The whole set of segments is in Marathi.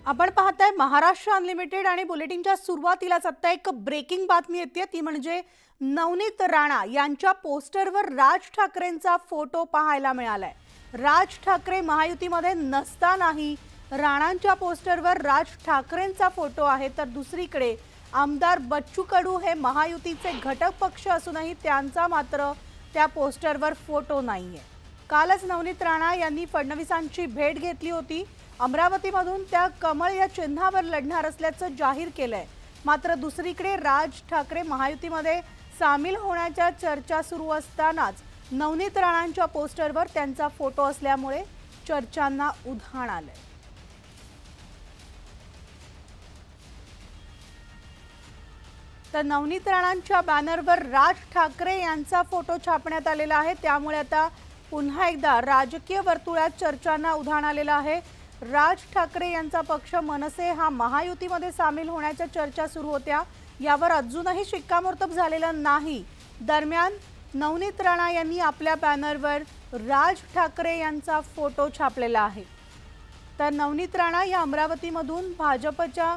आपण पाहताय महाराष्ट्र अनलिमिटेड आणि बुलेटिनच्या सुरुवातीलाच आता एक ब्रेकिंग बातमी येते ती म्हणजे नवनीत राणा यांच्या पोस्टरवर राज ठाकरेंचा फोटो पाहायला मिळालाय। राज ठाकरे महायुतीमध्ये नसतानाही राणांच्या पोस्टरवर राज ठाकरेंचा फोटो आहे, तर दुसरीकडे आमदार बच्चू कडू हे महायुतीचे घटक पक्ष असूनही त्यांचा मात्र त्या पोस्टरवर फोटो नाहीये। कालच नवनीत राणा यांनी फडणवीसांची भेट घेतली होती। अमरावतीमधून त्या कमळ या चिन्हावर लढणार असल्याचं जाहीर केलंय। मात्र दुसरीकडे राज ठाकरे महायुतीमध्ये सामील होण्याच्या चर्चा सुरू असतानाच नवनीत राणांच्या पोस्टरवर त्यांचा फोटो असल्यामुळे चर्चांना उधाण आलंय। तर नवनीत राणांच्या बॅनरवर राज ठाकरे यांचा फोटो छापण्यात आलेला आहे, त्यामुळे आता पुन्हा एकदा राजकीय वर्तुळात चर्चांना उधाण आलेलं आहे। राज ठाकरे यांचा पक्ष मनसे हा महायुतीमध्ये सामील होण्याच्या चर्चा सुरू होत्या, यावर अजूनही शिक्कामोर्तब झालेलं नाही। दरम्यान नवनीत राणा यांनी आपल्या बॅनरवर राज ठाकरे यांचा फोटो छापलेला आहे। तर नवनीत राणा या अमरावतीमधून भाजपच्या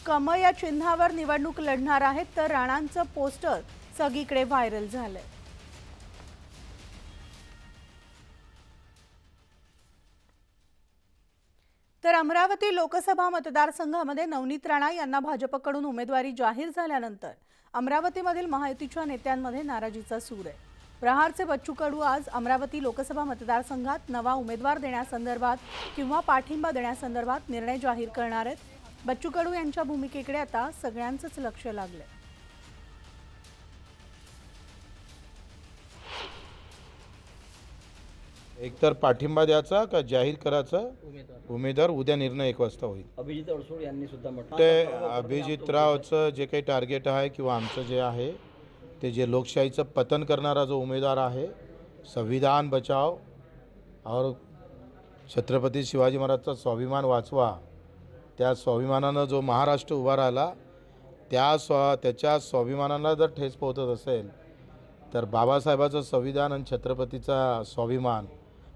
कमळ या चिन्हावर निवडणूक लढणार आहेत, तर राणांचं पोस्टर सगळीकडे व्हायरल झालंय। तर अमरावती लोकसभा मतदारसंघामध्ये नवनीत राणा यांना भाजपकडून उमेदवारी जाहीर झाल्यानंतर अमरावतीमधील महायुतीच्या नेत्यांमध्ये नाराजीचा सूर आहे। प्रहारचे बच्चू कडू आज अमरावती लोकसभा मतदारसंघात नवा उमेदवार देण्यासंदर्भात किंवा पाठिंबा देण्यासंदर्भात निर्णय जाहीर करणार आहेत। बच्चू कडू यांच्या भूमिकेकडे आता सगळ्यांचंच लक्ष लागलंय। एकतर पाठिंबा द्यायचा का जाहीर करायचा उमेदवार उद्या निर्णय 1 वाजता होईल। अभिजित अडसूळ यांनी सुद्धा म्हटलं ते अभिजितरावचं जे काही टार्गेट आहे किंवा आमचं जे आहे ते जे लोकशाहीचं पतन करणारा जो उमेदवार आहे, संविधान बचाव और छत्रपती शिवाजी महाराजचा स्वाभिमान वाचवा, त्या स्वाभिमानानं जो महाराष्ट्र उभा राहिला त्याच्या स्वाभिमानाला जर ठेच पोहोचत असेल तर बाबासाहेबांचं संविधान आणि छत्रपतीचा स्वाभिमान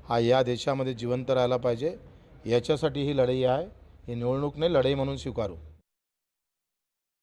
हा या देशामध्ये जिवंत राहायला पाहिजे। याच्यासाठी ही लढाई आहे, ही निवडणूक नाही लढाई म्हणून स्वीकारू।